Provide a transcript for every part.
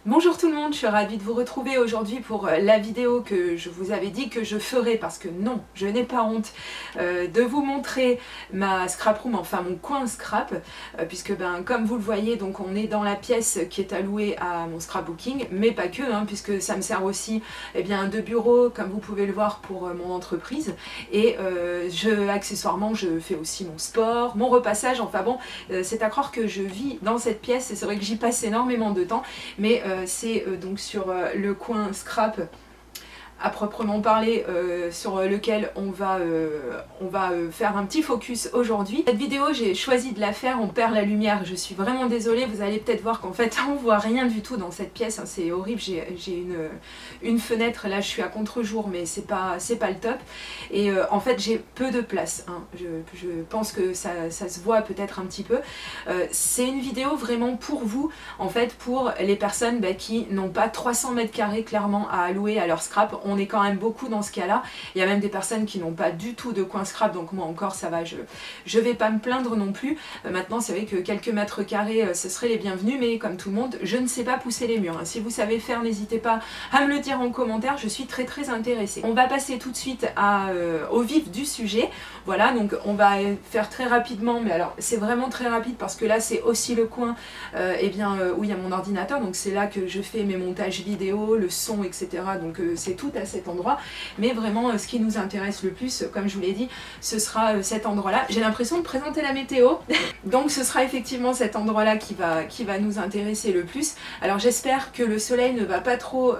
Bonjour tout le monde, je suis ravie de vous retrouver aujourd'hui pour la vidéo que je vous avais dit que je ferais parce que non, je n'ai pas honte de vous montrer ma scrap room, enfin mon coin scrap, puisque comme vous le voyez, donc on est dans la pièce qui est allouée à mon scrapbooking, mais pas que, puisque ça me sert aussi de bureau, comme vous pouvez le voir, pour mon entreprise, et accessoirement je fais aussi mon sport, mon repassage, enfin bon, c'est à croire que je vis dans cette pièce et c'est vrai que j'y passe énormément de temps, mais c'est donc sur le coin scrap à proprement parler, sur lequel on va faire un petit focus aujourd'hui. Cette vidéo, j'ai choisi de la faire, on perd la lumière, je suis vraiment désolée, vous allez peut-être voir qu'en fait on voit rien du tout dans cette pièce, c'est horrible, j'ai une fenêtre, là je suis à contre-jour mais c'est pas le top, et en fait j'ai peu de place, je pense que ça se voit peut-être un petit peu. C'est une vidéo vraiment pour vous, en fait pour les personnes qui n'ont pas 300 mètres carrés clairement à allouer à leur scrap. On est quand même beaucoup dans ce cas-là. Il y a même des personnes qui n'ont pas du tout de coin scrap, donc moi encore ça va, je vais pas me plaindre non plus. Maintenant c'est vrai que quelques mètres carrés ce serait les bienvenus, mais comme tout le monde, je ne sais pas pousser les murs. Si vous savez faire, n'hésitez pas à me le dire en commentaire, je suis très intéressée. On va passer tout de suite au vif du sujet. Voilà, donc on va faire très rapidement, mais alors c'est vraiment très rapide parce que là c'est aussi le coin où il y a mon ordinateur, donc c'est là que je fais mes montages vidéo, le son, etc. Donc c'est tout à cet endroit, mais vraiment ce qui nous intéresse le plus, comme je vous l'ai dit, ce sera cet endroit là. J'ai l'impression de présenter la météo donc ce sera effectivement cet endroit là qui va nous intéresser le plus. Alors j'espère que le soleil ne va pas trop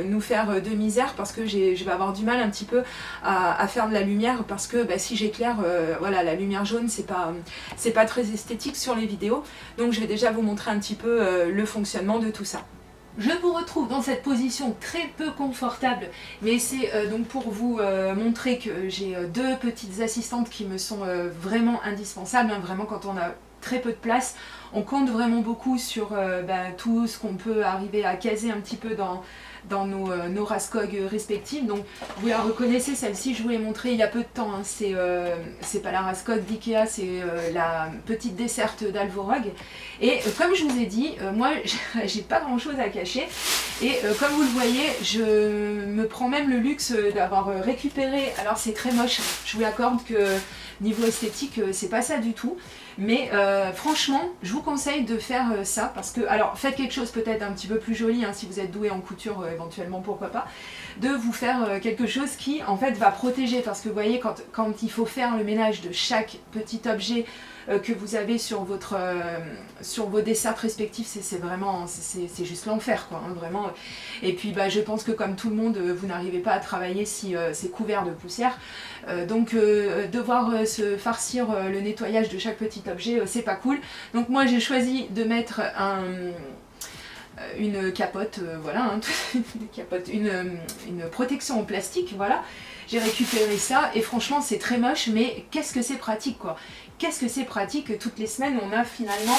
nous faire de misère, parce que je vais avoir du mal un petit peu à faire de la lumière, parce que si j'éclaire, voilà, la lumière jaune c'est pas très esthétique sur les vidéos, donc je vais déjà vous montrer un petit peu le fonctionnement de tout ça. Je vous retrouve dans cette position très peu confortable, mais c'est donc pour vous montrer que j'ai deux petites assistantes qui me sont vraiment indispensables, vraiment quand on a très peu de place, on compte vraiment beaucoup sur tout ce qu'on peut arriver à caser un petit peu dans nos Raskog respectives. Donc vous la reconnaissez, celle-ci je vous l'ai montrée il y a peu de temps, c'est pas la Raskog d'Ikea, c'est la petite desserte d'Alvorog, et comme je vous ai dit, moi j'ai pas grand chose à cacher, et comme vous le voyez, je me prends même le luxe d'avoir récupéré, alors c'est très moche, je vous l'accorde que niveau esthétique c'est pas ça du tout, mais franchement je vous conseille de faire ça, parce que, alors faites quelque chose peut-être un petit peu plus joli, si vous êtes doué en couture éventuellement, pourquoi pas, de vous faire quelque chose qui en fait va protéger, parce que vous voyez quand il faut faire le ménage de chaque petit objet que vous avez sur vos desserts respectifs, c'est vraiment, c'est juste l'enfer quoi, vraiment. Et puis je pense que comme tout le monde, vous n'arrivez pas à travailler si c'est couvert de poussière, donc devoir se farcir le nettoyage de chaque petit objet, c'est pas cool. Donc moi j'ai choisi de mettre une capote, voilà, une protection en plastique, voilà. J'ai récupéré ça et franchement c'est très moche, mais qu'est-ce que c'est pratique quoi. Qu'est-ce que c'est pratique, toutes les semaines on a finalement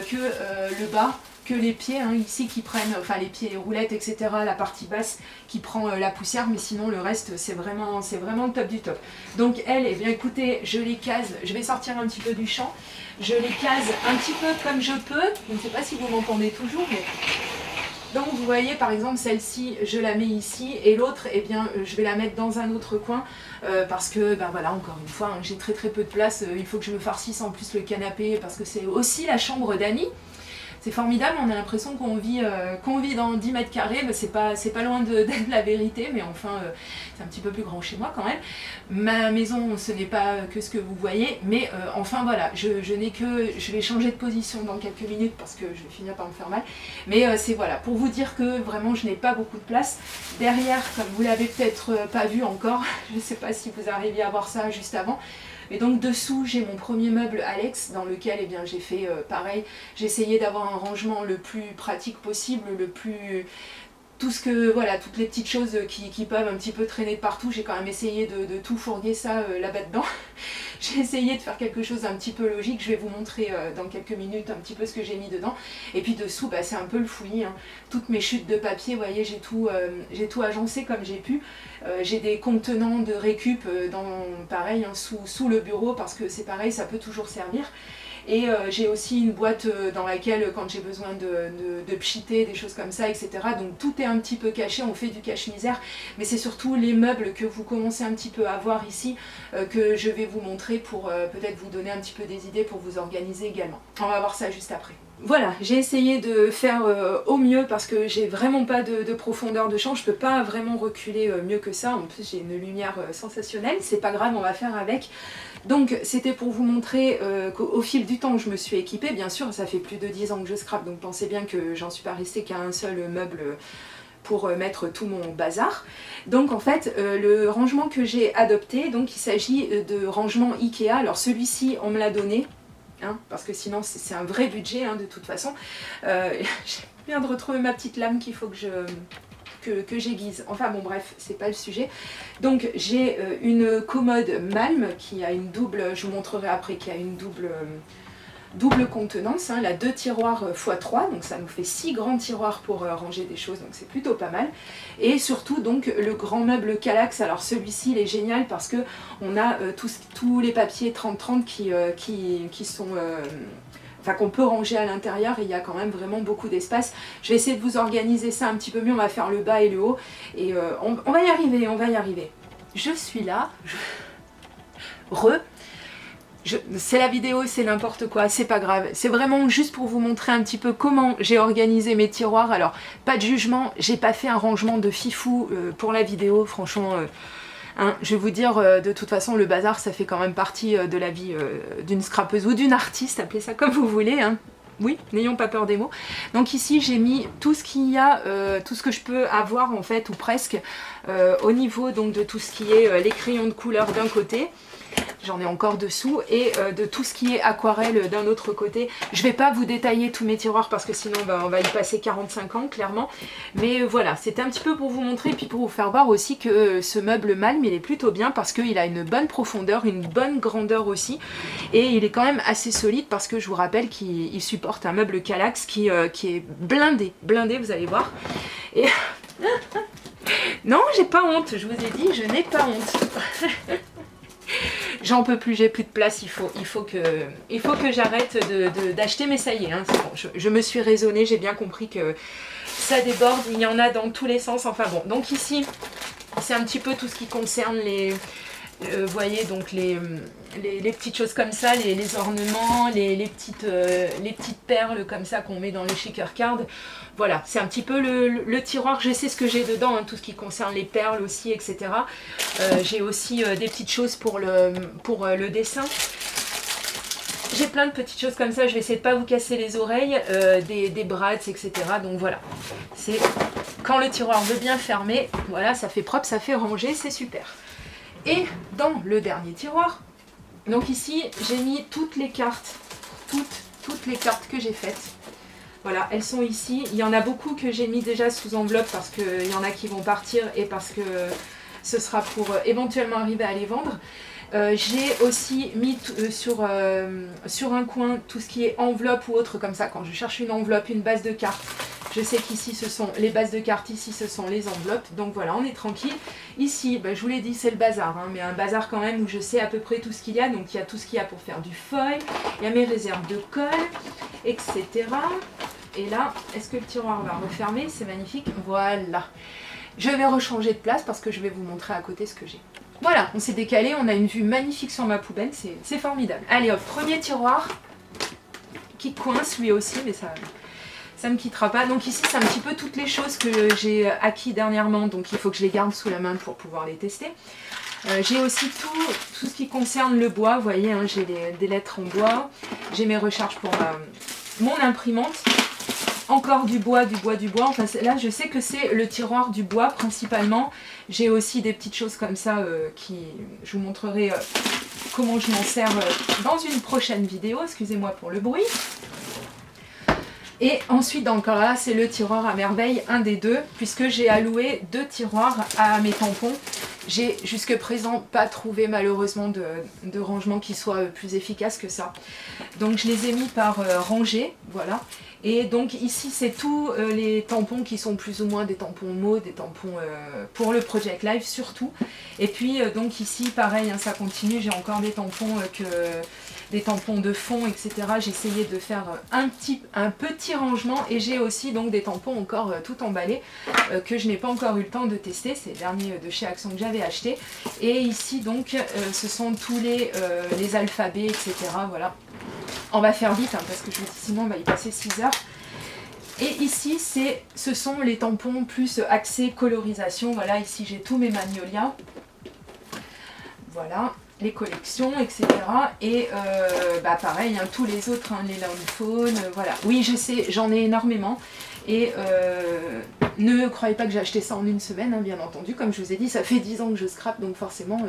que le bas, que les pieds ici qui prennent, enfin les pieds, les roulettes, etc., la partie basse qui prend la poussière, mais sinon le reste c'est vraiment le top du top. Donc elle, eh bien écoutez, je les case, je vais sortir un petit peu du champ, je les case un petit peu comme je peux, je ne sais pas si vous m'entendez toujours, mais... Donc vous voyez par exemple celle-ci je la mets ici, et l'autre je vais la mettre dans un autre coin parce que voilà, encore une fois j'ai très peu de place, il faut que je me farcisse en plus le canapé parce que c'est aussi la chambre d'Annie. C'est formidable, on a l'impression qu'on vit dans 10 mètres carrés, c'est pas loin d'être la vérité, mais enfin c'est un petit peu plus grand chez moi quand même. Ma maison ce n'est pas que ce que vous voyez, mais enfin voilà, je vais changer de position dans quelques minutes parce que je vais finir par me faire mal, mais c'est voilà, pour vous dire que vraiment je n'ai pas beaucoup de place. Derrière, comme vous l'avez peut-être pas vu encore, je ne sais pas si vous arriviez à voir ça juste avant, et donc dessous j'ai mon premier meuble Alex, dans lequel j'ai fait pareil, j'ai essayé d'avoir un rangement le plus pratique possible, tout ce que, voilà, toutes les petites choses qui peuvent un petit peu traîner de partout, j'ai quand même essayé de tout fourguer ça là-bas dedans. J'ai essayé de faire quelque chose d'un petit peu logique, je vais vous montrer dans quelques minutes un petit peu ce que j'ai mis dedans. Et puis dessous, c'est un peu le fouillis, toutes mes chutes de papier, vous voyez, j'ai tout agencé comme j'ai pu. J'ai des contenants de récup pareil, sous le bureau, parce que c'est pareil, ça peut toujours servir. Et j'ai aussi une boîte dans laquelle, quand j'ai besoin de pchiter, des choses comme ça, etc. Donc tout est un petit peu caché, on fait du cache-misère. Mais c'est surtout les meubles que vous commencez un petit peu à voir ici que je vais vous montrer pour peut-être vous donner un petit peu des idées pour vous organiser également. On va voir ça juste après. Voilà, j'ai essayé de faire au mieux parce que j'ai vraiment pas de profondeur de champ, je peux pas vraiment reculer mieux que ça. En plus j'ai une lumière sensationnelle, c'est pas grave, on va faire avec. Donc c'était pour vous montrer qu'au fil du temps je me suis équipée, bien sûr ça fait plus de 10 ans que je scrape, donc pensez bien que j'en suis pas restée qu'à un seul meuble pour mettre tout mon bazar. Donc en fait le rangement que j'ai adopté, donc il s'agit de rangement Ikea. Alors celui-ci on me l'a donné, hein, parce que sinon c'est un vrai budget hein, de toute façon. Je viens de retrouver ma petite lame qu'il faut que j'aiguise. Enfin bon bref, c'est pas le sujet. Donc j'ai une commode Malm qui a une double, je vous montrerai après, qui a une double contenance, hein, elle a 2 tiroirs x 3, donc ça nous fait 6 grands tiroirs pour ranger des choses, donc c'est plutôt pas mal. Et surtout donc le grand meuble Kallax, alors celui-ci il est génial parce que on a tous les papiers 30-30 qui sont... enfin qu'on peut ranger à l'intérieur et il y a quand même vraiment beaucoup d'espace. Je vais essayer de vous organiser ça un petit peu mieux, on va faire le bas et le haut et on va y arriver, on va y arriver. Je suis là, c'est la vidéo, c'est n'importe quoi, c'est pas grave. C'est vraiment juste pour vous montrer un petit peu comment j'ai organisé mes tiroirs. Alors, pas de jugement, j'ai pas fait un rangement de fifou pour la vidéo, franchement... Hein, je vais vous dire, de toute façon, le bazar, ça fait quand même partie de la vie d'une scrapeuse ou d'une artiste, appelez ça comme vous voulez. Hein. Oui, n'ayons pas peur des mots. Donc ici, j'ai mis tout ce qu'il y a, tout ce que je peux avoir en fait, ou presque, au niveau donc, de tout ce qui est les crayons de couleur d'un côté. J'en ai encore dessous et de tout ce qui est aquarelle d'un autre côté. Je vais pas vous détailler tous mes tiroirs parce que sinon on va y passer 45 ans clairement. Mais voilà, c'était un petit peu pour vous montrer et puis pour vous faire voir aussi que ce meuble Malm il est plutôt bien parce qu'il a une bonne profondeur, une bonne grandeur aussi. Et il est quand même assez solide parce que je vous rappelle qu'il supporte un meuble Kallax qui est blindé, vous allez voir. Et... non, j'ai pas honte, je vous ai dit, je n'ai pas honte. J'en peux plus, j'ai plus de place, il faut que j'arrête d'acheter, mais ça y est, hein, c'est bon, je me suis raisonnée, j'ai bien compris que ça déborde, il y en a dans tous les sens, enfin bon. Donc ici, c'est un petit peu tout ce qui concerne les... vous voyez, donc les petites choses comme ça, les ornements, les petites perles comme ça qu'on met dans les shaker cards. Voilà, c'est un petit peu le tiroir, je sais ce que j'ai dedans, hein, tout ce qui concerne les perles aussi, etc. J'ai aussi des petites choses pour le dessin. J'ai plein de petites choses comme ça, je vais essayer de pas vous casser les oreilles, des brads, etc. Donc voilà, c'est quand le tiroir veut bien fermer, voilà, ça fait propre, ça fait ranger, c'est super. Et dans le dernier tiroir, donc ici j'ai mis toutes les cartes, toutes les cartes que j'ai faites. Voilà, elles sont ici. Il y en a beaucoup que j'ai mis déjà sous enveloppe parce qu'il y en a qui vont partir et parce que ce sera pour éventuellement arriver à les vendre. J'ai aussi mis sur un coin tout ce qui est enveloppe ou autre comme ça. Quand je cherche une enveloppe, une base de cartes, je sais qu'ici ce sont les bases de cartes, ici ce sont les enveloppes. Donc voilà, on est tranquille. Ici, je vous l'ai dit, c'est le bazar, hein, mais un bazar quand même où je sais à peu près tout ce qu'il y a. Donc il y a tout ce qu'il y a pour faire du foil, il y a mes réserves de colle, etc. Et là, est-ce que le tiroir va refermer? C'est magnifique. Voilà. Je vais rechanger de place parce que je vais vous montrer à côté ce que j'ai. Voilà, on s'est décalé, on a une vue magnifique sur ma poubelle, c'est formidable. Allez hop, premier tiroir qui coince lui aussi, mais ça me quittera pas. Donc ici, c'est un petit peu toutes les choses que j'ai acquis dernièrement, donc il faut que je les garde sous la main pour pouvoir les tester. J'ai aussi tout ce qui concerne le bois, vous voyez, hein, j'ai des lettres en bois, j'ai mes recharges pour mon imprimante. Encore du bois, enfin là je sais que c'est le tiroir du bois principalement. J'ai aussi des petites choses comme ça je vous montrerai comment je m'en sers dans une prochaine vidéo, excusez-moi pour le bruit. Et ensuite dans le cas là c'est le tiroir à merveille, un des deux, puisque j'ai alloué 2 tiroirs à mes tampons. J'ai jusque présent pas trouvé malheureusement de rangement qui soit plus efficace que ça. Donc je les ai mis par rangée, voilà. Et donc ici c'est tous les tampons qui sont plus ou moins des tampons mots, des tampons pour le Project Live surtout. Et puis donc ici pareil, hein, ça continue, j'ai encore des tampons des tampons de fond, etc. J'ai essayé de faire un petit rangement et j'ai aussi donc des tampons encore tout emballés que je n'ai pas encore eu le temps de tester. C'est les derniers de chez Action que j'avais acheté. Et ici donc ce sont tous les alphabets, etc. Voilà. On va faire vite hein, parce que je vous dis sinon on va y passer 6 heures. Et ici ce sont les tampons plus axés colorisation. Voilà, ici j'ai tous mes Magnolia. Voilà, les collections, etc. Et pareil, hein, tous les autres, hein, les Landphone, voilà. Oui, je sais, j'en ai énormément. Et ne croyez pas que j'ai acheté ça en une semaine, hein, bien entendu. Comme je vous ai dit, ça fait 10 ans que je scrape, donc forcément,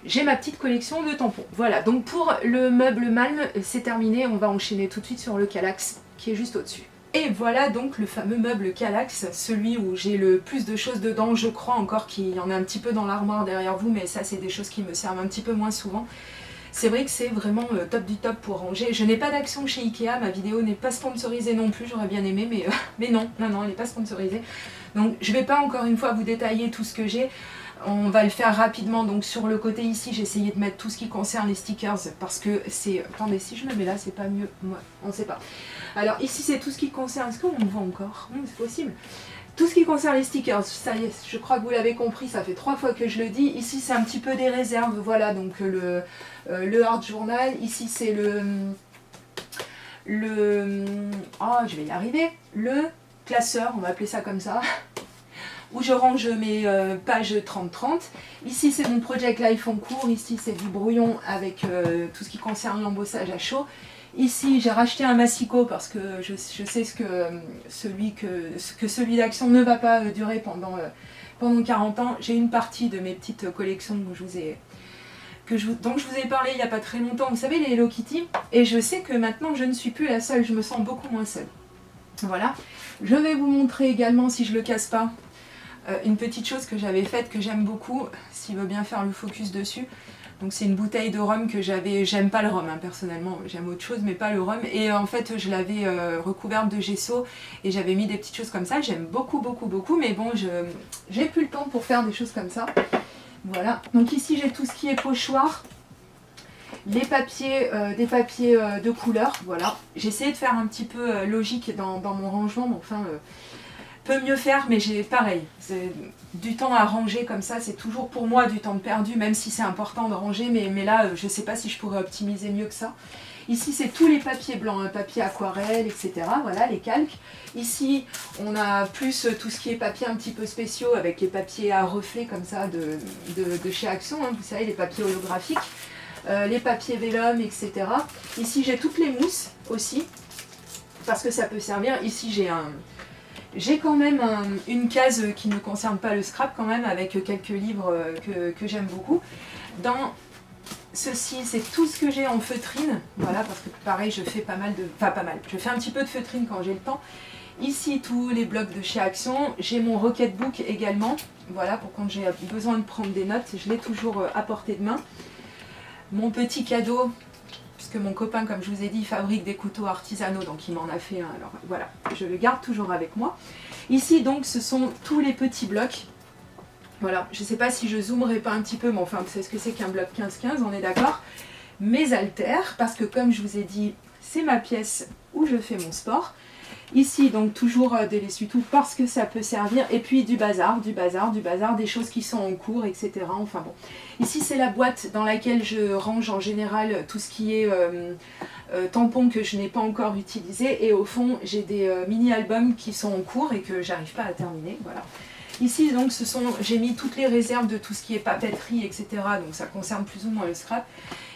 j'ai ma petite collection de tampons. Voilà, donc pour le meuble Malm, c'est terminé. On va enchaîner tout de suite sur le Kallax, qui est juste au-dessus. Et voilà donc le fameux meuble Kallax, celui où j'ai le plus de choses dedans. Je crois encore qu'il y en a un petit peu dans l'armoire derrière vous, mais ça c'est des choses qui me servent un petit peu moins souvent. C'est vrai que c'est vraiment top du top pour ranger. Je n'ai pas d'action chez Ikea, ma vidéo n'est pas sponsorisée non plus, j'aurais bien aimé, mais non, elle n'est pas sponsorisée. Donc je ne vais pas encore une fois vous détailler tout ce que j'ai. On va le faire rapidement. Donc sur le côté ici, j'ai essayé de mettre tout ce qui concerne les stickers parce que c'est... Attendez, si je me mets là, c'est pas mieux. Ouais, on ne sait pas. Alors ici, c'est tout ce qui concerne... Est-ce qu'on me voit encore? C'est possible. Tout ce qui concerne les stickers, ça y est, je crois que vous l'avez compris, ça fait 3 fois que je le dis. Ici, c'est un petit peu des réserves. Voilà, donc le Art Journal. Ici, c'est oh, je vais y arriver. Le classeur, on va appeler ça comme ça. Où je range mes pages 30-30. Ici c'est mon Project Life en cours, ici c'est du brouillon avec tout ce qui concerne l'embossage à chaud. Ici j'ai racheté un massicot parce que je sais que celui d'Action ne va pas durer pendant 40 ans. J'ai une partie de mes petites collections dont je vous ai parlé il n'y a pas très longtemps, vous savez les Hello Kitty, et je sais que maintenant je ne suis plus la seule, je me sens beaucoup moins seule. Voilà, je vais vous montrer également, si je ne le casse pas, une petite chose que j'avais faite, que j'aime beaucoup, s'il veut bien faire le focus dessus. Donc c'est une bouteille de rhum que j'aime pas le rhum hein, personnellement, j'aime autre chose mais pas le rhum. Et en fait je l'avais recouverte de gesso et j'avais mis des petites choses comme ça. J'aime beaucoup mais bon j'ai plus le temps pour faire des choses comme ça. Voilà, donc ici j'ai tout ce qui est pochoir. Les papiers, des papiers de couleur, voilà. J'ai essayé de faire un petit peu logique dans mon rangement, mais enfin... peut mieux faire, mais j'ai pareil, c'est du temps à ranger comme ça, c'est toujours pour moi du temps de perdu, même si c'est important de ranger, mais là je sais pas si je pourrais optimiser mieux que ça. Ici c'est tous les papiers blancs, hein, papier aquarelle, etc. Voilà les calques. Ici on a plus tout ce qui est papier un petit peu spéciaux avec les papiers à reflets comme ça de chez Action, hein, vous savez les papiers holographiques, les papiers vélum, etc. Ici j'ai toutes les mousses aussi, parce que ça peut servir. Ici j'ai quand même une case qui ne concerne pas le scrap quand même, avec quelques livres que j'aime beaucoup. Dans ceci, c'est tout ce que j'ai en feutrine, voilà, parce que pareil, je fais je fais un petit peu de feutrine quand j'ai le temps. Ici, tous les blocs de chez Action. J'ai mon Rocketbook également, voilà, pour quand j'ai besoin de prendre des notes, je l'ai toujours à portée de main. Mon petit cadeau, puisque mon copain, comme je vous ai dit, fabrique des couteaux artisanaux, donc il m'en a fait un, alors voilà, je le garde toujours avec moi. Ici donc ce sont tous les petits blocs, voilà, je ne sais pas si je zoomerai pas un petit peu, mais enfin vous savez ce que c'est qu'un bloc 15-15, on est d'accord. Mes haltères, parce que comme je vous ai dit, c'est ma pièce où je fais mon sport. Ici donc toujours des l'essuie-tout parce que ça peut servir, et puis du bazar, des choses qui sont en cours, etc. Enfin bon. Ici c'est la boîte dans laquelle je range en général tout ce qui est tampons que je n'ai pas encore utilisé, et au fond j'ai des mini-albums qui sont en cours et que j'arrive pas à terminer, voilà. Ici donc j'ai mis toutes les réserves de tout ce qui est papeterie, etc. Donc ça concerne plus ou moins le scrap.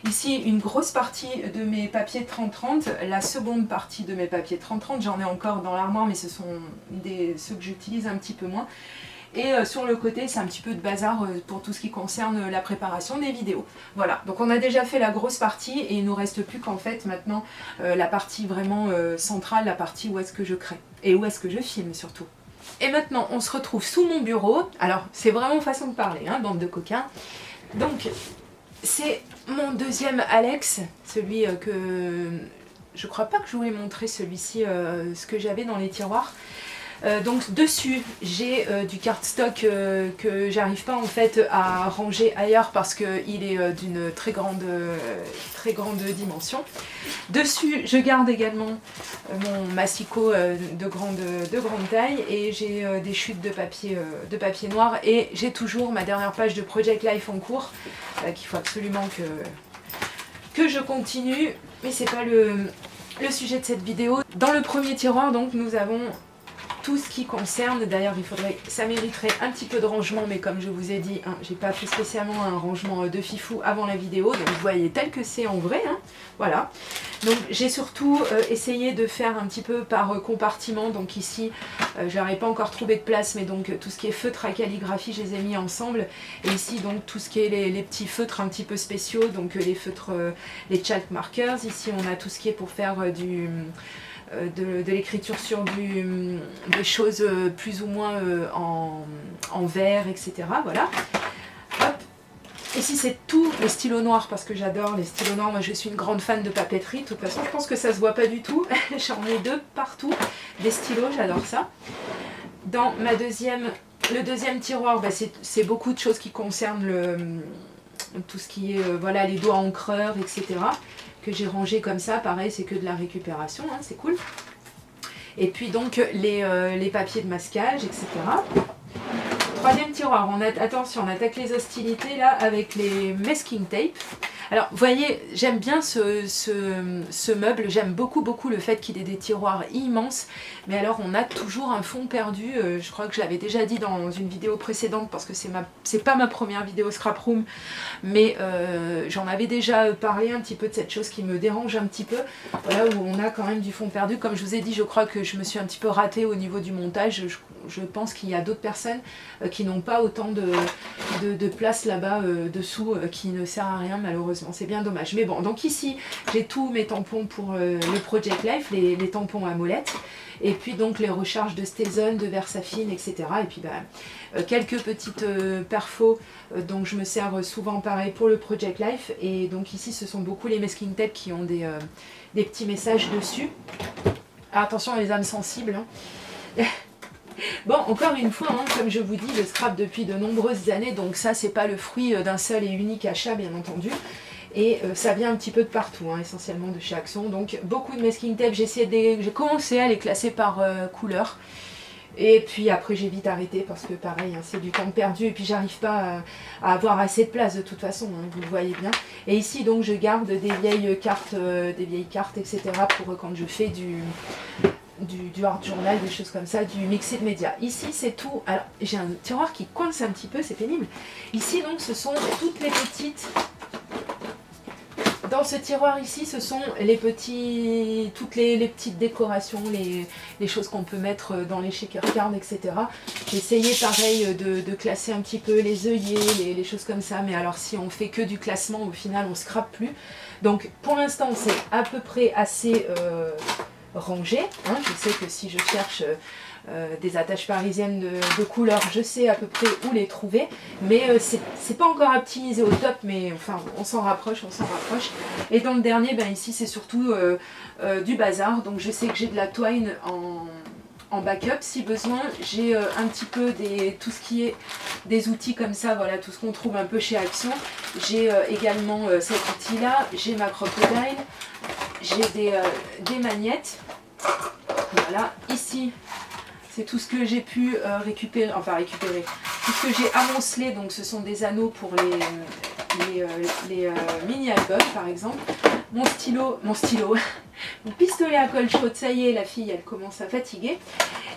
Ici une grosse partie de mes papiers 30-30, la seconde partie de mes papiers 30-30, j'en ai encore dans l'armoire mais ce sont ceux que j'utilise un petit peu moins. Et sur le côté c'est un petit peu de bazar pour tout ce qui concerne la préparation des vidéos. Voilà, donc on a déjà fait la grosse partie et il ne nous reste plus qu'en fait maintenant la partie vraiment centrale, la partie où est-ce que je crée et où est-ce que je filme surtout. Et maintenant on se retrouve sous mon bureau, alors c'est vraiment façon de parler, hein, bande de coquins. Donc c'est mon deuxième Alex, celui que je crois pas que je vous ai montré celui-ci, ce que j'avais dans les tiroirs. Donc dessus j'ai du cardstock que j'arrive pas en fait à ranger ailleurs parce qu'il est d'une très grande dimension. Dessus je garde également mon massicot de grande taille et j'ai des chutes de papier noir et j'ai toujours ma dernière page de Project Life en cours qu'il faut absolument que je continue, mais c'est pas le sujet de cette vidéo. Dans le premier tiroir donc nous avons tout ce qui concerne, d'ailleurs ça mériterait un petit peu de rangement, mais comme je vous ai dit, hein, j'ai pas fait spécialement un rangement de fifou avant la vidéo, donc vous voyez tel que c'est en vrai, hein, voilà. Donc j'ai surtout essayé de faire un petit peu par compartiment, donc ici j'aurais pas encore trouvé de place, mais donc tout ce qui est feutre à calligraphie je les ai mis ensemble, et ici donc tout ce qui est les petits feutres un petit peu spéciaux, donc les feutres, les chalk markers, ici on a tout ce qui est pour faire de l'écriture sur des choses plus ou moins en verre, etc. Voilà. Hop. Ici c'est tout les stylos noirs parce que j'adore les stylos noirs. Moi je suis une grande fan de papeterie. De toute façon je pense que ça se voit pas du tout. J'en ai 2 partout. Des stylos, j'adore ça. Dans le deuxième tiroir, bah, c'est beaucoup de choses qui concernent tout ce qui est voilà, les doigts encreurs, etc. que j'ai rangé comme ça, pareil c'est que de la récupération, hein, c'est cool. Et puis donc les papiers de masquage, etc. Troisième tiroir, attention, on attaque les hostilités là avec les masking tape. Alors vous voyez, j'aime bien ce meuble, j'aime beaucoup le fait qu'il ait des tiroirs immenses, mais alors on a toujours un fond perdu, je crois que je l'avais déjà dit dans une vidéo précédente parce que c'est pas ma première vidéo scrap room, mais j'en avais déjà parlé un petit peu de cette chose qui me dérange un petit peu, voilà, où on a quand même du fond perdu. Comme je vous ai dit, je crois que je me suis un petit peu ratée au niveau du montage, je pense qu'il y a d'autres personnes qui n'ont pas autant de place là-bas dessous, qui ne sert à rien malheureusement. C'est bien dommage. Mais bon, donc ici, j'ai tous mes tampons pour le Project Life, les tampons à molette. Et puis donc les recharges de Stézone, de Versafine, etc. Et puis bah, quelques petites perfos dont je me sers souvent pareil pour le Project Life. Et donc ici, ce sont beaucoup les masking tape qui ont des petits messages dessus. Alors, attention à les âmes sensibles. Hein. Bon, encore une fois, hein, comme je vous dis, je scrape depuis de nombreuses années, donc ça c'est pas le fruit d'un seul et unique achat bien entendu. Et ça vient un petit peu de partout, hein, essentiellement de chez Axon. Donc beaucoup de masking tape, j'ai commencé à les classer par couleur. Et puis après j'ai vite arrêté parce que pareil, hein, c'est du temps perdu et puis j'arrive pas à avoir assez de place de toute façon, hein, vous le voyez bien. Et ici donc je garde des vieilles cartes, etc. pour quand je fais du art journal, des choses comme ça, du mixé de médias. Ici c'est tout, alors j'ai un tiroir qui coince un petit peu, c'est pénible. Ici donc ce sont toutes les petites, dans ce tiroir ici ce sont toutes les petites décorations, les choses qu'on peut mettre dans les shaker cards, etc. J'ai essayé pareil de classer un petit peu les œillets, les choses comme ça, mais alors si on fait que du classement au final on scrape plus. Donc pour l'instant c'est à peu près assez rangé, hein. Je sais que si je cherche des attaches parisiennes de couleurs, je sais à peu près où les trouver, mais c'est pas encore optimisé au top, mais enfin on s'en rapproche. Et dans le dernier, ben ici c'est surtout du bazar, donc je sais que j'ai de la twine en backup si besoin. J'ai un petit peu tout ce qui est des outils comme ça, voilà, tout ce qu'on trouve un peu chez Action. J'ai également cet outil là, j'ai ma crocodile, j'ai des magnettes, voilà, ici c'est tout ce que j'ai pu récupérer, tout ce que j'ai amoncelé, donc ce sont des anneaux pour les mini-albums par exemple. Mon pistolet à colle chaude, ça y est, la fille elle commence à fatiguer.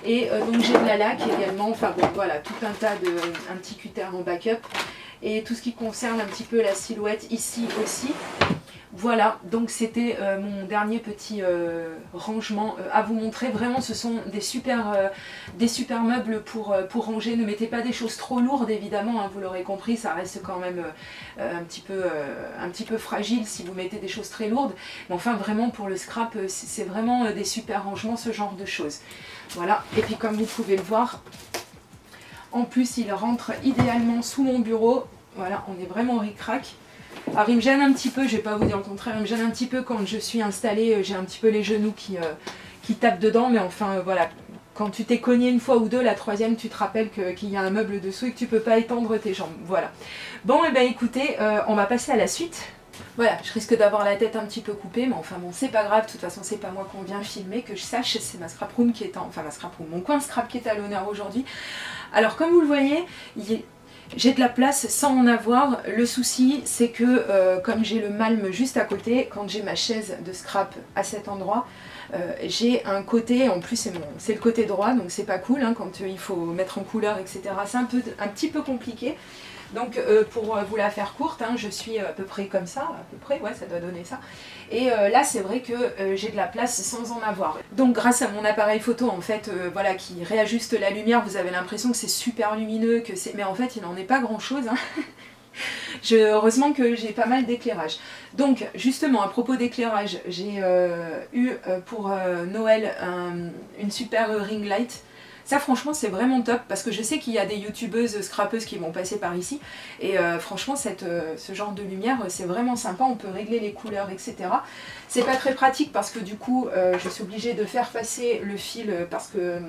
Et donc j'ai de la laque également, enfin bon voilà, tout un tas un petit cutter en backup. Et tout ce qui concerne un petit peu la silhouette ici aussi. Voilà, donc c'était mon dernier petit rangement à vous montrer. Vraiment ce sont des super meubles pour ranger. Ne mettez pas des choses trop lourdes évidemment, hein, vous l'aurez compris, ça reste quand même un petit peu fragile si vous mettez des choses très lourdes. Mais enfin vraiment pour le scrap, c'est vraiment des super rangements, ce genre de choses. Voilà, et puis comme vous pouvez le voir, en plus il rentre idéalement sous mon bureau. Voilà, on est vraiment ric-rac. Alors il me gêne un petit peu, je vais pas vous dire le contraire, il me gêne un petit peu quand je suis installée, j'ai un petit peu les genoux qui tapent dedans, mais enfin voilà. Quand tu t'es cogné une fois ou deux, la troisième, tu te rappelles qu'il y a un meuble dessous et que tu peux pas étendre tes jambes. Voilà. Bon, et bien écoutez, on va passer à la suite. Voilà, je risque d'avoir la tête un petit peu coupée, mais enfin bon, c'est pas grave, de toute façon, c'est pas moi qu'on vient filmer, que je sache, c'est ma scrap room qui est mon coin scrap qui est à l'honneur aujourd'hui. Alors, comme vous le voyez, j'ai de la place sans en avoir. Le souci, c'est que comme j'ai le malm juste à côté, quand j'ai ma chaise de scrap à cet endroit, j'ai un côté, en plus c'est le côté droit, donc c'est pas cool hein, quand il faut mettre en couleur, etc. C'est un petit peu compliqué. Donc pour vous la faire courte, hein, je suis à peu près comme ça, à peu près, ouais, ça doit donner ça. Et là, c'est vrai que j'ai de la place sans en avoir. Donc grâce à mon appareil photo, en fait, voilà, qui réajuste la lumière, vous avez l'impression que c'est super lumineux, mais en fait, il n'en est pas grand-chose. Hein. Heureusement que j'ai pas mal d'éclairage. Donc justement à propos d'éclairage, j'ai eu pour Noël une super ring light. Ça franchement c'est vraiment top parce que je sais qu'il y a des youtubeuses scrapeuses qui vont passer par ici et franchement ce genre de lumière c'est vraiment sympa, on peut régler les couleurs etc. C'est pas très pratique parce que du coup je suis obligée de faire passer le fil parce que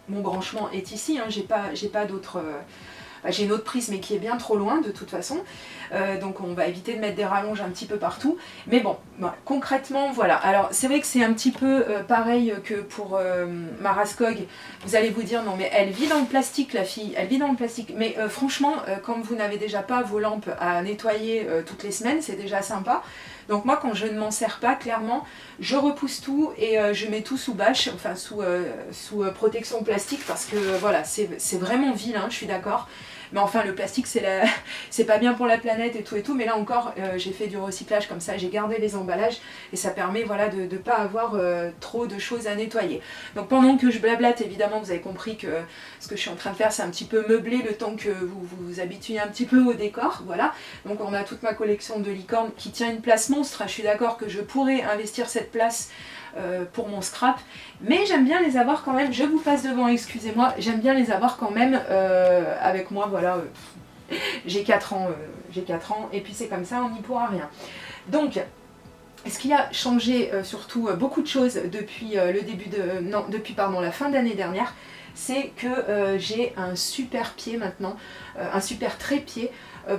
mon branchement est ici, hein, j'ai pas d'autre... j'ai une autre prise mais qui est bien trop loin de toute façon, donc on va éviter de mettre des rallonges un petit peu partout, mais bon, concrètement voilà. Alors c'est vrai que c'est un petit peu pareil que pour ma Raskog, vous allez vous dire non mais elle vit dans le plastique la fille, elle vit dans le plastique, mais franchement quand vous n'avez déjà pas vos lampes à nettoyer toutes les semaines, c'est déjà sympa. Donc moi quand je ne m'en sers pas, clairement, je repousse tout et je mets tout sous bâche, enfin sous protection plastique parce que voilà, c'est vraiment vilain, je suis d'accord. Mais enfin le plastique c'est pas bien pour la planète et tout, mais là encore j'ai fait du recyclage comme ça, j'ai gardé les emballages et ça permet voilà, de ne pas avoir trop de choses à nettoyer. Donc pendant que je blablate, évidemment vous avez compris que ce que je suis en train de faire c'est un petit peu meubler le temps que vous vous habituez un petit peu au décor, voilà. Donc on a toute ma collection de licornes qui tient une place monstre, je suis d'accord que je pourrais investir cette place pour mon scrap, mais j'aime bien les avoir quand même, je vous passe devant, excusez-moi, j'aime bien les avoir quand même avec moi, voilà, j'ai 4 ans, et puis c'est comme ça, on n'y pourra rien. Donc, ce qui a changé surtout beaucoup de choses depuis la fin d'année dernière, c'est que j'ai un super pied maintenant, un super trépied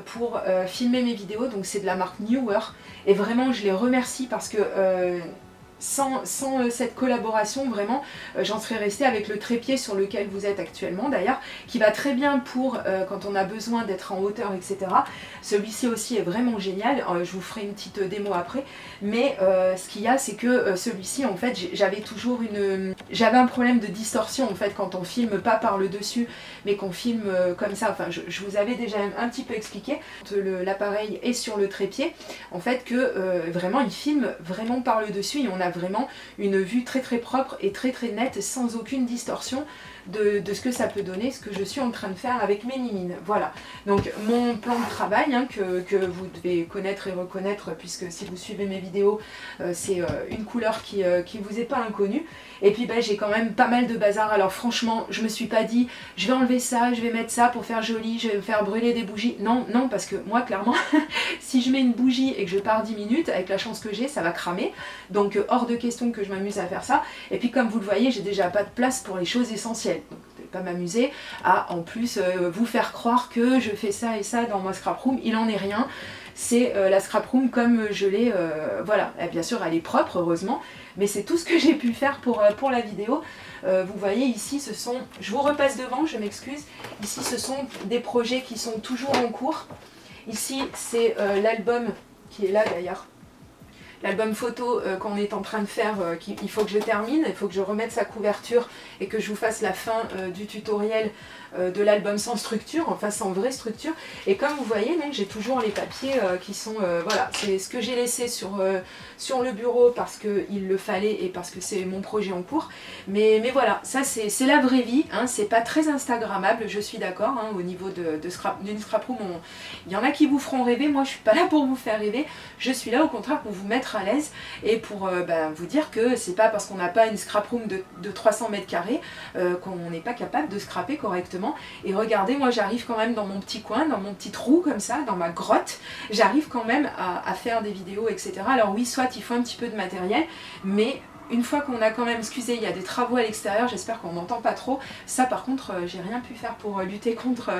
pour filmer mes vidéos, donc c'est de la marque Newer, et vraiment je les remercie parce que sans cette collaboration, vraiment, j'en serais restée avec le trépied sur lequel vous êtes actuellement d'ailleurs, qui va très bien pour quand on a besoin d'être en hauteur, etc. Celui-ci aussi est vraiment génial, je vous ferai une petite démo après, mais ce qu'il y a, c'est que celui-ci, en fait, j'avais un problème de distorsion, en fait, quand on filme pas par le dessus, mais qu'on filme comme ça, enfin, je vous avais déjà un petit peu expliqué, l'appareil est sur le trépied, en fait, que vraiment, il filme vraiment par le dessus, et on a vraiment une vue très très propre et très très nette sans aucune distorsion de ce que ça peut donner, ce que je suis en train de faire avec mes Nimine. Voilà, donc mon plan de travail hein, que vous devez connaître et reconnaître puisque si vous suivez mes vidéos c'est une couleur qui vous est pas inconnue. Et puis j'ai quand même pas mal de bazar, alors franchement je me suis pas dit je vais enlever ça, je vais mettre ça pour faire joli, je vais faire brûler des bougies, non, parce que moi clairement si je mets une bougie et que je pars 10 minutes, avec la chance que j'ai, ça va cramer, donc hors de question que je m'amuse à faire ça. Et puis comme vous le voyez, j'ai déjà pas de place pour les choses essentielles, donc je vais pas m'amuser à en plus vous faire croire que je fais ça et ça dans ma scrap room, il en est rien. C'est la scrap room comme je l'ai, voilà, et bien sûr elle est propre heureusement, mais c'est tout ce que j'ai pu faire pour la vidéo. Vous voyez ici ce sont, je vous repasse devant, je m'excuse, ici ce sont des projets qui sont toujours en cours. Ici c'est l'album qui est là d'ailleurs, l'album photo qu'on est en train de faire, il faut que je termine, il faut que je remette sa couverture et que je vous fasse la fin du tutoriel de l'album sans structure, enfin sans vraie structure. Et comme vous voyez, donc j'ai toujours les papiers qui sont, voilà, c'est ce que j'ai laissé sur le bureau parce qu'il le fallait et parce que c'est mon projet en cours. Mais voilà, ça c'est la vraie vie, hein, c'est pas très instagrammable, je suis d'accord, hein, au niveau d'une scrap room, il y en a qui vous feront rêver, moi je suis pas là pour vous faire rêver, je suis là au contraire pour vous mettre mettre à l'aise et pour vous dire que c'est pas parce qu'on n'a pas une scrap room de 300 mètres carrés qu'on n'est pas capable de scraper correctement. Et regardez, moi j'arrive quand même dans mon petit coin, dans mon petit trou comme ça, dans ma grotte, j'arrive quand même à faire des vidéos, etc. Alors oui, soit il faut un petit peu de matériel, mais une fois qu'on a quand même, excusez, il y a des travaux à l'extérieur, j'espère qu'on n'entend pas trop. Ça par contre, j'ai rien pu faire pour lutter contre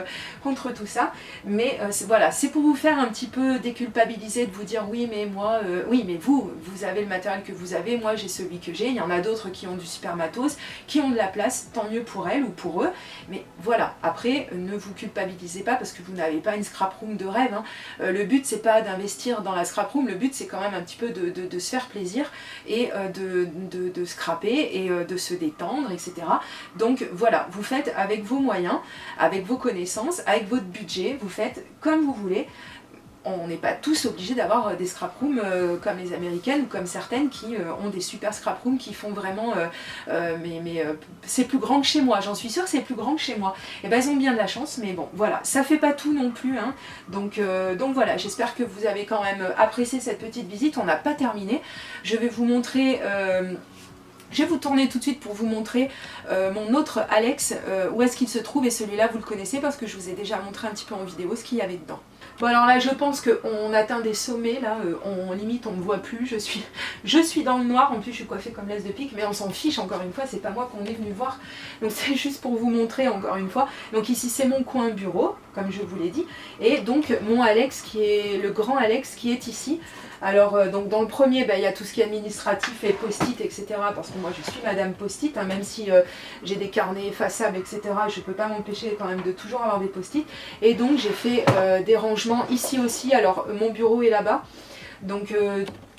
tout ça. Mais voilà, c'est pour vous faire un petit peu déculpabiliser, de vous dire oui mais moi, oui mais vous avez le matériel que vous avez, moi j'ai celui que j'ai. Il y en a d'autres qui ont du super matos, qui ont de la place, tant mieux pour elles ou pour eux. Mais voilà, après, ne vous culpabilisez pas parce que vous n'avez pas une scrap room de rêve. Hein. Le but c'est pas d'investir dans la scrap room, le but c'est quand même un petit peu de se faire plaisir et de scraper et de se détendre, etc. Donc voilà, vous faites avec vos moyens, avec vos connaissances, avec votre budget, vous faites comme vous voulez. On n'est pas tous obligés d'avoir des scrap rooms comme les américaines ou comme certaines qui ont des super scrap rooms qui font vraiment c'est plus grand que chez moi, j'en suis sûre que c'est plus grand que chez moi. Et ben elles ont bien de la chance, mais bon voilà, ça fait pas tout non plus, hein. Donc voilà, j'espère que vous avez quand même apprécié cette petite visite. On n'a pas terminé, je vais vous montrer je vais vous tourner tout de suite pour vous montrer mon autre Alex, où est-ce qu'il se trouve, et celui-là vous le connaissez parce que je vous ai déjà montré un petit peu en vidéo ce qu'il y avait dedans. Bon alors là je pense qu'on atteint des sommets, là limite on ne me voit plus, je suis dans le noir, en plus je suis coiffée comme l'as de pique, mais on s'en fiche encore une fois, c'est pas moi qu'on est venu voir, donc c'est juste pour vous montrer encore une fois. Donc ici c'est mon coin bureau, comme je vous l'ai dit, et donc mon Alex qui est le grand Alex qui est ici. Alors donc dans le premier il y a tout ce qui est administratif et post-it, etc. parce que moi je suis madame post-it, hein, même si j'ai des carnets effaçables, etc. je ne peux pas m'empêcher quand même de toujours avoir des post-it. Et donc j'ai fait des rangements ici aussi. Alors mon bureau est là-bas, donc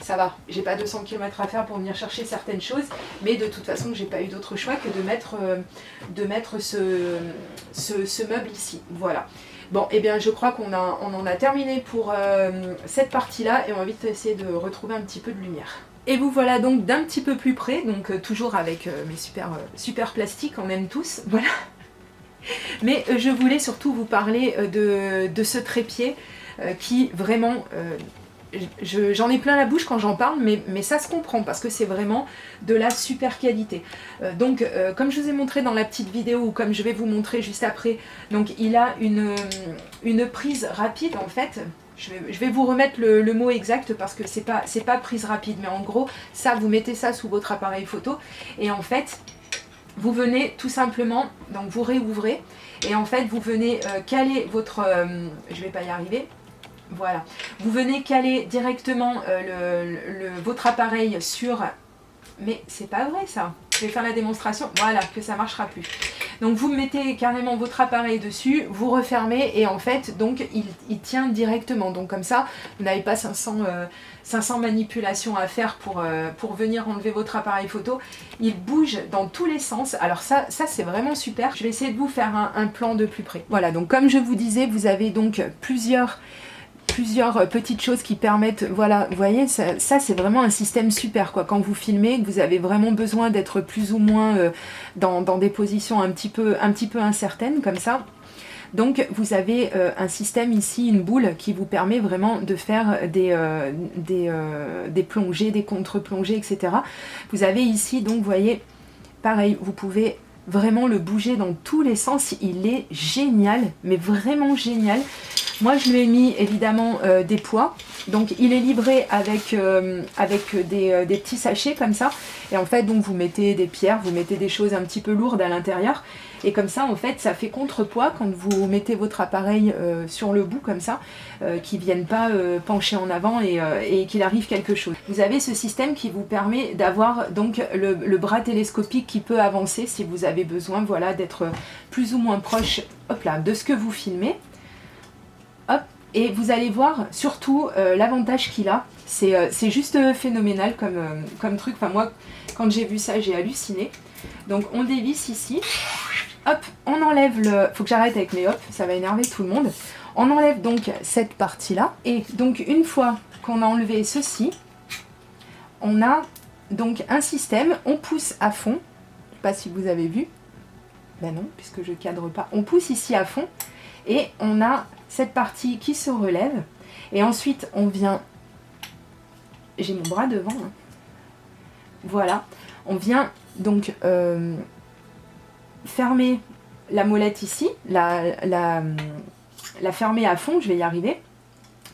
ça va, j'ai pas 200 km à faire pour venir chercher certaines choses, mais de toute façon j'ai pas eu d'autre choix que de mettre ce meuble ici, voilà. Bon, et bien je crois qu'on en a terminé pour cette partie-là, et on va vite essayer de retrouver un petit peu de lumière. Et vous voilà donc d'un petit peu plus près, donc toujours avec mes super plastiques, on aime tous, voilà. Mais je voulais surtout vous parler de ce trépied qui vraiment... j'en ai plein la bouche quand j'en parle, mais ça se comprend parce que c'est vraiment de la super qualité. Donc comme je vous ai montré dans la petite vidéo, ou comme je vais vous montrer juste après, donc il a une prise rapide en fait. Je vais vous remettre le mot exact parce que c'est pas prise rapide, mais en gros ça, vous mettez ça sous votre appareil photo et en fait vous venez tout simplement, donc vous réouvrez et en fait vous venez caler votre... je vais pas y arriver. Voilà, vous venez caler directement votre appareil sur... Mais c'est pas vrai ça, je vais faire la démonstration, voilà, que ça marchera plus. Donc vous mettez carrément votre appareil dessus, vous refermez et en fait donc il tient directement. Donc comme ça, vous n'avez pas 500 manipulations à faire pour venir enlever votre appareil photo. Il bouge dans tous les sens. Alors ça c'est vraiment super. Je vais essayer de vous faire un plan de plus près. Voilà, donc comme je vous disais, vous avez donc plusieurs petites choses qui permettent, voilà, vous voyez, ça c'est vraiment un système super quoi. Quand vous filmez, que vous avez vraiment besoin d'être plus ou moins dans des positions un petit peu incertaines comme ça. Donc vous avez un système ici, une boule qui vous permet vraiment de faire des plongées, des contre-plongées, etc. Vous avez ici, donc vous voyez, pareil, vous pouvez vraiment le bouger dans tous les sens. Il est génial, mais vraiment génial. Moi je lui ai mis évidemment des poids, donc il est livré avec des petits sachets comme ça, et en fait donc vous mettez des pierres, vous mettez des choses un petit peu lourdes à l'intérieur, et comme ça en fait ça fait contrepoids quand vous mettez votre appareil sur le bout comme ça, qu'il ne vienne pas pencher en avant et qu'il arrive quelque chose. Vous avez ce système qui vous permet d'avoir donc le bras télescopique qui peut avancer si vous avez besoin, voilà, d'être plus ou moins proche, hop là, de ce que vous filmez. Hop, et vous allez voir surtout l'avantage qu'il a, c'est juste phénoménal comme truc. Enfin moi quand j'ai vu ça j'ai halluciné. Donc on dévisse ici, hop, on enlève faut que j'arrête avec mes hop, ça va énerver tout le monde. On enlève donc cette partie là, et donc une fois qu'on a enlevé ceci, on a donc un système, on pousse à fond, je sais pas si vous avez vu, ben non puisque je cadre pas, on pousse ici à fond et on a cette partie qui se relève, et ensuite on vient j'ai mon bras devant. Hein. Voilà, on vient donc fermer la molette ici, la fermer à fond, je vais y arriver.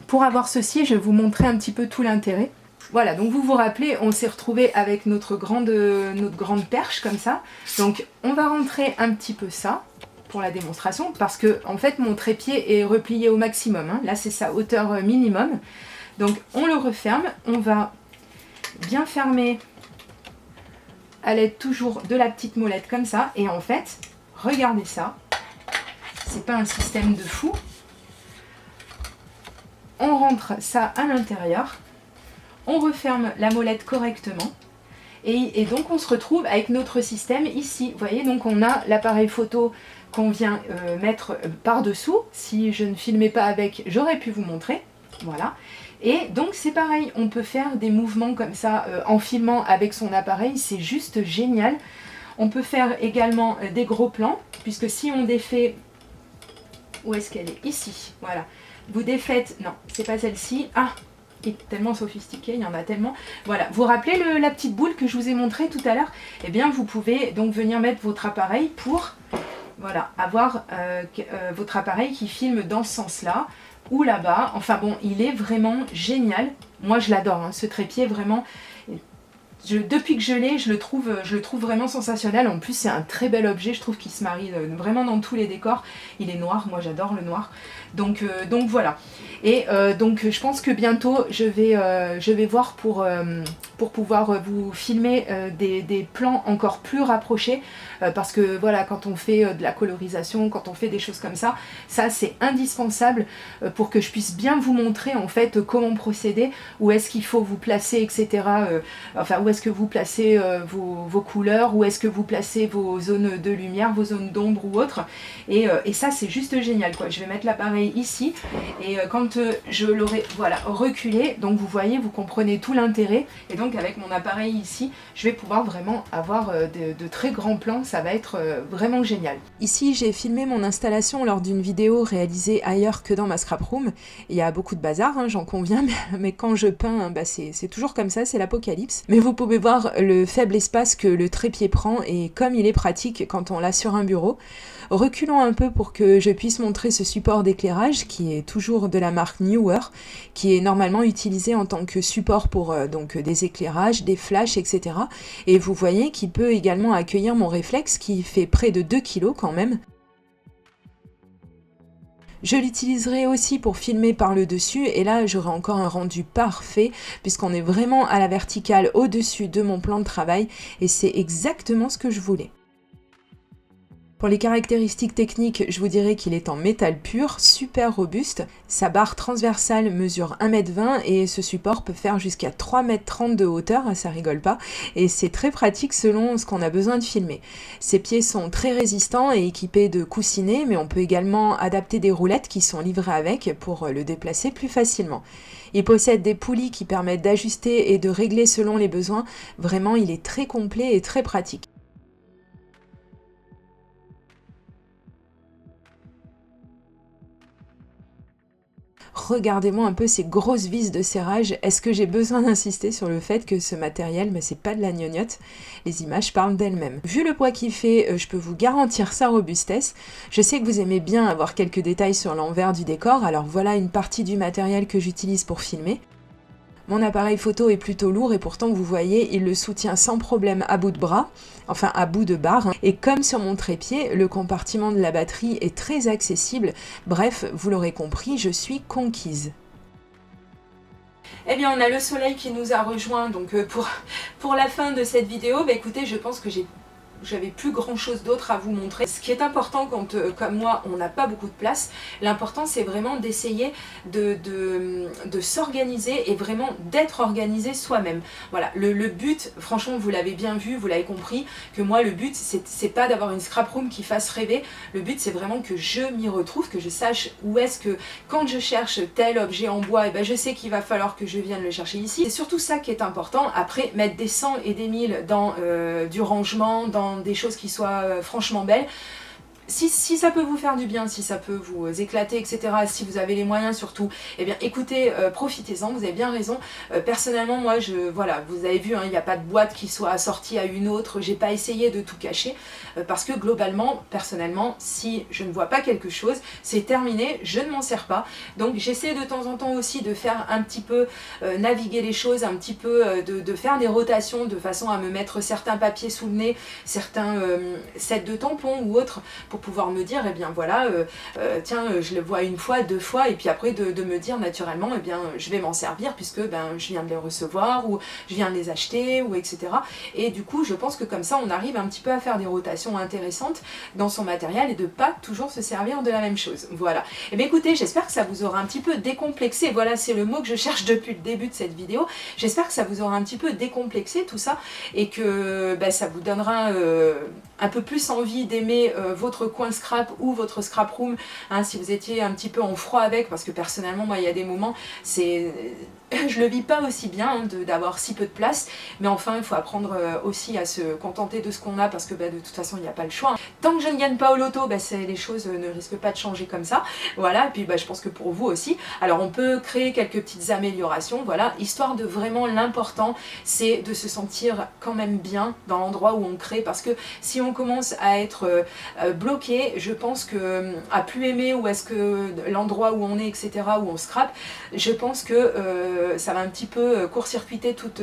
Pour avoir ceci, je vais vous montrer un petit peu tout l'intérêt. Voilà, donc vous vous rappelez, on s'est retrouvé avec notre grande perche comme ça. Donc on va rentrer un petit peu ça pour la démonstration parce que en fait mon trépied est replié au maximum. Hein. Là c'est sa hauteur minimum. Donc on le referme, on va bien fermer à l'aide toujours de la petite molette comme ça. Et en fait, regardez ça, c'est pas un système de fou. On rentre ça à l'intérieur. On referme la molette correctement et donc on se retrouve avec notre système ici. Vous voyez, donc on a l'appareil photo qu'on vient mettre par-dessous. Si je ne filmais pas avec, j'aurais pu vous montrer. Voilà. Et donc c'est pareil, on peut faire des mouvements comme ça en filmant avec son appareil, c'est juste génial. On peut faire également des gros plans, puisque si on défait... Où est-ce qu'elle est? Ici, voilà. Vous défaites... Non, c'est pas celle-ci. Ah, est tellement sophistiqué, il y en a tellement. Voilà, vous rappelez la petite boule que je vous ai montrée tout à l'heure? Eh bien, vous pouvez donc venir mettre votre appareil pour, voilà, avoir votre appareil qui filme dans ce sens-là ou là-bas. Enfin bon, il est vraiment génial. Moi, je l'adore, hein, ce trépied, vraiment. Depuis que je l'ai, je le trouve vraiment sensationnel. En plus, c'est un très bel objet. Je trouve qu'il se marie vraiment dans tous les décors. Il est noir. Moi, j'adore le noir. Donc voilà. Et donc, je pense que bientôt, je vais voir pour pouvoir vous filmer des plans encore plus rapprochés. Parce que voilà, quand on fait de la colorisation, quand on fait des choses comme ça, c'est indispensable pour que je puisse bien vous montrer en fait comment procéder, où est-ce qu'il faut vous placer, etc. Enfin, où est-ce que vous placez vos couleurs, où est-ce que vous placez vos zones de lumière, vos zones d'ombre ou autres. Et ça, c'est juste génial, quoi. Je vais mettre l'appareil ici et quand je l'aurai, voilà, reculé, donc vous voyez, vous comprenez tout l'intérêt. Et donc avec mon appareil ici, je vais pouvoir vraiment avoir de très grands plans. Ça va être vraiment génial. Ici, j'ai filmé mon installation lors d'une vidéo réalisée ailleurs que dans ma scrap room. Il y a beaucoup de bazar, hein, j'en conviens, mais quand je peins, hein, bah c'est toujours comme ça, c'est l'apocalypse. Mais vous pouvez voir le faible espace que le trépied prend et comme il est pratique quand on l'a sur un bureau. Reculons un peu pour que je puisse montrer ce support d'éclairage qui est toujours de la marque Neewer, qui est normalement utilisé en tant que support pour donc des éclairages, des flashs, etc. Et vous voyez qu'il peut également accueillir mon réflexe qui fait près de 2 kg quand même. Je l'utiliserai aussi pour filmer par le dessus et là j'aurai encore un rendu parfait puisqu'on est vraiment à la verticale au-dessus de mon plan de travail et c'est exactement ce que je voulais. Pour les caractéristiques techniques, je vous dirais qu'il est en métal pur, super robuste. Sa barre transversale mesure 1,20 m et ce support peut faire jusqu'à 3,30 m de hauteur, ça rigole pas, et c'est très pratique selon ce qu'on a besoin de filmer. Ses pieds sont très résistants et équipés de coussinets, mais on peut également adapter des roulettes qui sont livrées avec pour le déplacer plus facilement. Il possède des poulies qui permettent d'ajuster et de régler selon les besoins. Vraiment, il est très complet et très pratique. Regardez-moi un peu ces grosses vis de serrage. Est-ce que j'ai besoin d'insister sur le fait que ce matériel, mais c'est pas de la gnognotte. Les images parlent d'elles-mêmes. Vu le poids qu'il fait, je peux vous garantir sa robustesse. Je sais que vous aimez bien avoir quelques détails sur l'envers du décor, alors voilà une partie du matériel que j'utilise pour filmer. Mon appareil photo est plutôt lourd et pourtant vous voyez, il le soutient sans problème à bout de bras, enfin à bout de barre. Et comme sur mon trépied, le compartiment de la batterie est très accessible. Bref, vous l'aurez compris, je suis conquise. Eh bien, on a le soleil qui nous a rejoint donc pour la fin de cette vidéo. Bah, écoutez, je pense que j'avais plus grand chose d'autre à vous montrer. Ce qui est important quand, comme moi, on n'a pas beaucoup de place, l'important c'est vraiment d'essayer de s'organiser et vraiment d'être organisé soi-même. Voilà, le but, franchement, vous l'avez bien vu, vous l'avez compris, que moi le but c'est pas d'avoir une scrap room qui fasse rêver, le but c'est vraiment que je m'y retrouve, que je sache où est-ce que, quand je cherche tel objet en bois, et ben je sais qu'il va falloir que je vienne le chercher ici. C'est surtout ça qui est important. Après, mettre des 100 et des 1000 dans du rangement, dans des choses qui soient franchement belles, si ça peut vous faire du bien, si ça peut vous éclater, etc., si vous avez les moyens surtout, eh bien écoutez, profitez-en, vous avez bien raison. Personnellement, moi, voilà, vous avez vu, hein, il n'y a pas de boîte qui soit assortie à une autre, j'ai pas essayé de tout cacher, parce que globalement, personnellement, si je ne vois pas quelque chose, c'est terminé, je ne m'en sers pas. Donc j'essaie de temps en temps aussi de faire un petit peu naviguer les choses, un petit peu de faire des rotations de façon à me mettre certains papiers sous le nez, certains sets de tampons ou autres, pour pouvoir me dire, eh bien voilà, tiens, je le vois une fois, deux fois, et puis après de me dire naturellement, eh bien je vais m'en servir puisque ben, je viens de les recevoir, ou je viens de les acheter, ou etc. Et du coup, je pense que comme ça, on arrive un petit peu à faire des rotations intéressantes dans son matériel et de pas toujours se servir de la même chose. Voilà. Et bien écoutez, j'espère que ça vous aura un petit peu décomplexé, voilà, c'est le mot que je cherche depuis le début de cette vidéo. J'espère que ça vous aura un petit peu décomplexé tout ça, et que ben, ça vous donnera un peu plus envie d'aimer votre coin scrap ou votre scrap room, hein, si vous étiez un petit peu en froid avec, parce que personnellement moi il y a des moments, je le vis pas aussi bien, hein, d'avoir si peu de place, mais enfin il faut apprendre aussi à se contenter de ce qu'on a, parce que bah, de toute façon il n'y a pas le choix. Tant que je ne gagne pas au loto, bah, les choses ne risquent pas de changer comme ça, voilà, et puis bah, je pense que pour vous aussi. Alors on peut créer quelques petites améliorations, voilà, histoire de vraiment, l'important c'est de se sentir quand même bien dans l'endroit où on crée, parce que si on commence à être bloqué, je pense que à plus aimer où est-ce que l'endroit où on est, etc., où on scrape, je pense que ça va un petit peu court-circuiter toutes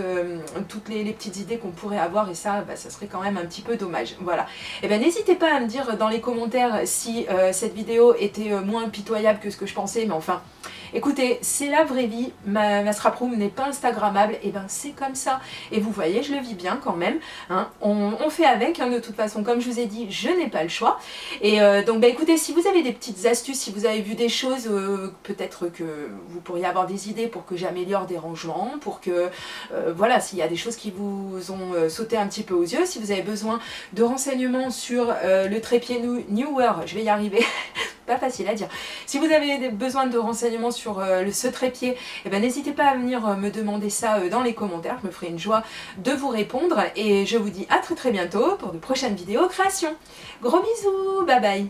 les petites idées qu'on pourrait avoir, et ça, bah, ça serait quand même un petit peu dommage. Voilà. Et ben n'hésitez pas à me dire dans les commentaires si cette vidéo était moins pitoyable que ce que je pensais, mais enfin, écoutez, c'est la vraie vie, ma scrap room n'est pas instagrammable, et ben c'est comme ça. Et vous voyez, je le vis bien quand même, hein. On fait avec, hein, de toute façon, comme je vous ai dit, je n'ai pas le choix. Et donc bah écoutez, si vous avez des petites astuces, si vous avez vu des choses, peut-être que vous pourriez avoir des idées pour que j'améliore des rangements, pour que, voilà, s'il y a des choses qui vous ont sauté un petit peu aux yeux, si vous avez besoin de renseignements sur le trépied Newer, je vais y arriver, pas facile à dire. Si vous avez besoin de renseignements sur ce trépied, eh ben, n'hésitez pas à venir me demander ça dans les commentaires, je me ferai une joie de vous répondre, et je vous dis à très bientôt pour de prochaines vidéos création. Gros bisous, bye bye.